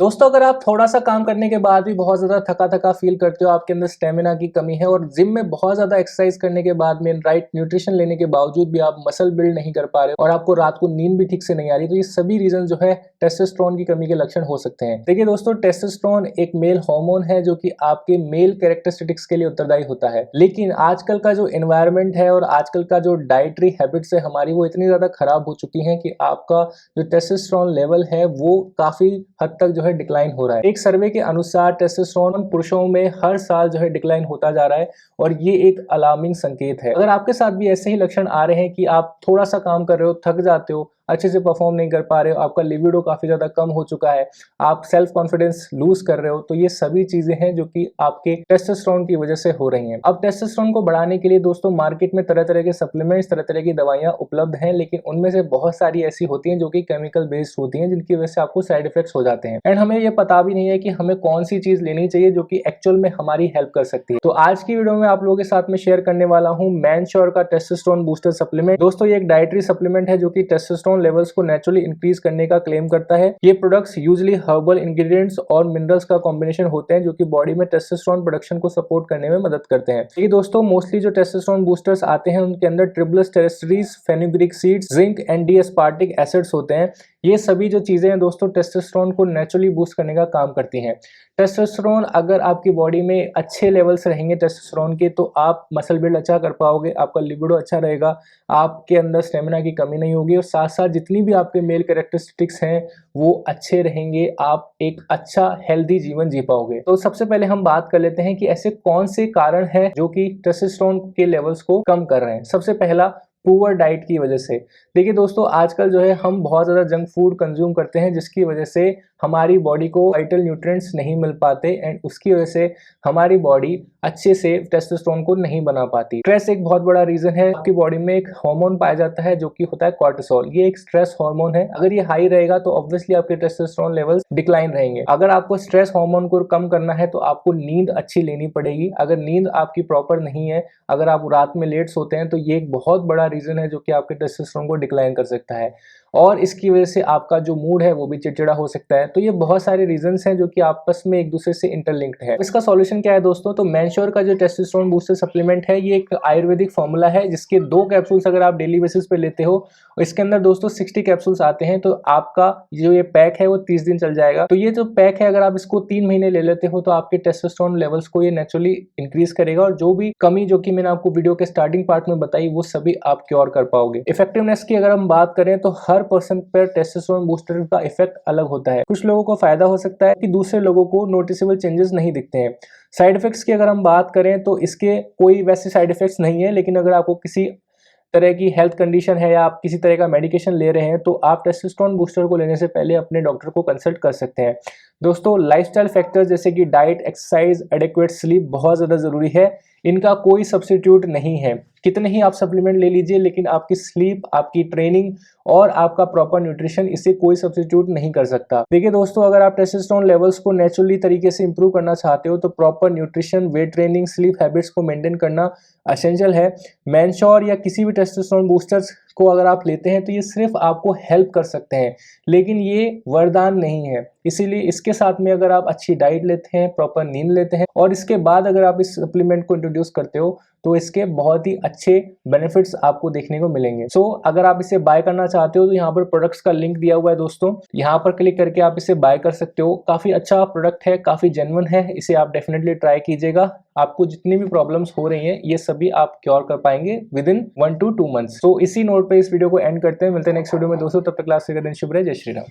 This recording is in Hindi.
दोस्तों अगर आप थोड़ा सा काम करने के बाद भी बहुत ज़्यादा थका थका फील करते हो, आपके अंदर स्टेमिना की कमी है और जिम में बहुत ज़्यादा एक्सरसाइज करने के बाद में राइट न्यूट्रिशन लेने के बावजूद भी आप मसल बिल्ड नहीं कर पा रहे हो और आपको रात को नींद भी ठीक से नहीं आ रही, तो ये सभी रीजन जो है टेस्टोस्टेरोन की कमी के लक्षण हो सकते हैं। देखिए दोस्तों, टेस्टोस्टेरोन एक मेल हार्मोन है जो कि आपके मेल कैरेक्टरिस्टिक्स के लिए उत्तरदायी होता है। लेकिन आजकल का जो एनवायरमेंट है और आजकल का जो डाइटरी हैबिट्स है हमारी, वो इतनी ज़्यादा खराब हो चुकी हैं कि आपका जो टेस्टोस्टेरोन लेवल है वो काफ़ी हद तक जो है डिक्लाइन हो रहा है। एक सर्वे के अनुसार टेस्टोस्टेरोन पुरुषों में हर साल जो है डिक्लाइन होता जा रहा है और ये एक अलार्मिंग संकेत है। अगर आपके साथ भी ऐसे ही लक्षण आ रहे हैं कि आप थोड़ा सा काम कर रहे हो, थक जाते हो, अच्छे से परफॉर्म नहीं कर पा रहे हो, आपका लिबिडो काफी ज्यादा कम हो चुका है, आप सेल्फ कॉन्फिडेंस लूज कर रहे हो, तो ये सभी चीजें हैं जो कि आपके टेस्टोस्टेरोन की वजह से हो रही हैं। अब टेस्टोस्टेरोन को बढ़ाने के लिए दोस्तों मार्केट में तरह तरह के सप्लीमेंट्स, तरह तरह की दवाइयां उपलब्ध हैं, लेकिन उनमें से बहुत सारी ऐसी होती हैं जो कि केमिकल बेस्ड होती हैं, जिनकी वजह से आपको साइड इफेक्ट्स हो जाते हैं एंड हमें ये पता भी नहीं है कि हमें कौन सी चीज लेनी चाहिए जो कि एक्चुअल में हमारी हेल्प कर सकती है। तो आज की वीडियो में आप लोगों के साथ में शेयर करने वाला हूं मैनश्योर का टेस्टोस्टेरोन बूस्टर सप्लीमेंट। दोस्तों ये एक डाइटरी सप्लीमेंट है जो कि टेस्टोस्टेरोन लेवल्स को नेचुरली इंक्रीज करने का क्लेम करता है। ये प्रोडक्ट्स यूजुअली हर्बल इंग्रेडिएंट्स और मिनरल्स का कॉम्बिनेशन होते हैं जो कि बॉडी में टेस्टोस्टेरोन प्रोडक्शन को सपोर्ट करने में मदद करते हैं। ये दोस्तों मोस्टली जो टेस्टोस्टेरोन बूस्टर्स आते हैं उनके अंदर tribulus terrestris, fenugreek seeds, zinc and D-aspartic acids होते हैं। ये सभी जो चीजें हैं दोस्तों टेस्टोस्टेरोन को नेचुरली बूस्ट करने का काम करती हैं। टेस्टोस्टेरोन अगर आपकी बॉडी में अच्छे लेवल्स रहेंगे टेस्टोस्टेरोन के, तो आप मसल बिल्ड अच्छा कर पाओगे, आपका लिबिडो अच्छा रहेगा, आपके अंदर स्टेमिना की कमी नहीं होगी और साथ साथ जितनी भी आपके मेल कैरेक्टरिस्टिक्स हैं वो अच्छे रहेंगे, आप एक अच्छा हेल्दी जीवन जी पाओगे। तो सबसे पहले हम बात कर लेते हैं कि ऐसे कौन से कारण हैं जो कि टेस्टोस्टेरोन के लेवल्स को कम कर रहे हैं। सबसे पहला, पुअर डाइट की वजह से। देखिए दोस्तों, आजकल जो है हम बहुत ज़्यादा जंक फूड कंज्यूम करते हैं जिसकी वजह से हमारी बॉडी को वाइटल न्यूट्रिएंट्स नहीं मिल पाते एंड उसकी वजह से हमारी बॉडी अच्छे से टेस्टोस्टेरोन को नहीं बना पाती। स्ट्रेस एक बहुत बड़ा रीजन है। आपकी बॉडी में एक हार्मोन पाया जाता है जो कि होता है कॉर्टिसोल। ये एक स्ट्रेस हार्मोन है। अगर ये हाई रहेगा तो ऑब्वियसली आपके टेस्टोस्टेरोन लेवल्स डिक्लाइन रहेंगे। अगर आपको स्ट्रेस हार्मोन को कम करना है तो आपको नींद अच्छी लेनी पड़ेगी। अगर नींद आपकी प्रॉपर नहीं है, अगर आप रात में लेट सोते हैं, तो ये एक बहुत बड़ा रीजन है जो कि आपके टेस्टोस्टेरोन को डिक्लाइन कर सकता है और इसकी वजह से आपका जो मूड है वो भी चिड़चिड़ा हो सकता है। तो ये बहुत सारे रीजंस हैं जो कि आपस में एक दूसरे से इंटरलिंक्ड है। इसका सॉल्यूशन क्या है दोस्तों? तो मैनश्योर का जो टेस्टोस्टेरोन बूस्टर सप्लीमेंट है ये एक आयुर्वेदिक फॉर्मूला है जिसके 2 कैप्सूल्स अगर आप डेली बेसिस पे लेते हो, इसके अंदर दोस्तों 60 कैप्सूल्स आते हैं, तो आपका जो ये पैक है वो 30 दिन चल जाएगा। तो ये जो पैक है अगर आप इसको 3 महीने ले लेते हो तो आपके टेस्टोस्टेरोन लेवल्स को ये नेचुरली इंक्रीज करेगा और जो भी कमी जो कि मैंने आपको वीडियो के स्टार्टिंग पार्ट में बताई वो सभी आप क्योर कर पाओगे। इफेक्टिवनेस की अगर हम बात करें तो हर पर्सन पर टेस्टोस्टेरोन बूस्टर का इफेक्ट अलग होता है। कुछ लोगों को फायदा हो सकता है कि दूसरे लोगों को नोटिसेबल चेंजेस नहीं दिखते हैं। साइड इफेक्ट्स की अगर हम बात करें तो इसके कोई वैसे साइड इफेक्ट्स नहीं है, लेकिन अगर आपको किसी तरह की हेल्थ कंडीशन है या आप किसी तरह का मेडिकेशन ले रहे हैं तो आप टेस्टोस्टेरोन बूस्टर को लेने से पहले अपने डॉक्टर को कंसल्ट कर सकते हैं। दोस्तों लाइफस्टाइल फैक्टर्स जैसे कि डाइट, एक्सरसाइज, एडिक्वेट स्लीप बहुत ज़्यादा ज़रूरी है। इनका कोई सब्स्टिट्यूट नहीं है। कितने ही आप सप्लीमेंट ले लीजिए, लेकिन आपकी स्लीप, आपकी ट्रेनिंग और आपका प्रॉपर न्यूट्रिशन इसे कोई सब्स्टिट्यूट नहीं कर सकता। देखिए दोस्तों, अगर आप टेस्टोस्टेरोन लेवल्स को नेचुरली तरीके से इंप्रूव करना चाहते हो तो proper nutrition, weight training, sleep habits को मेंटेन करना एसेंशियल है। मैनश्योर या किसी भी टेस्टोस्टेरोन बूस्टर्स को अगर आप लेते हैं तो ये सिर्फ आपको हेल्प कर सकते हैं, लेकिन ये वरदान नहीं है। इसीलिए इसके साथ में अगर आप अच्छी डाइट लेते हैं, प्रॉपर नींद लेते हैं और इसके बाद अगर आप इस सप्लीमेंट को इंट्रोड्यूस करते हो तो इसके बहुत ही अच्छे बेनिफिट्स आपको देखने को मिलेंगे। सो अगर आप इसे बाय करना चाहते हो तो यहाँ पर प्रोडक्ट्स का लिंक दिया हुआ है दोस्तों, यहाँ पर क्लिक करके आप इसे बाय कर सकते हो। काफी अच्छा प्रोडक्ट है, काफी जेन्युइन है, इसे आप डेफिनेटली ट्राई कीजिएगा। आपको जितनी भी प्रॉब्लम्स हो रही हैं ये सभी आप क्योर कर पाएंगे विद इन 1 to 2 मंथ्स। तो इसी नोट पे इस वीडियो को एंड करते हैं। मिलते हैं नेक्स्ट वीडियो में दोस्तों, तब तक क्लास का दिन शुभ रहे। जय श्री राम।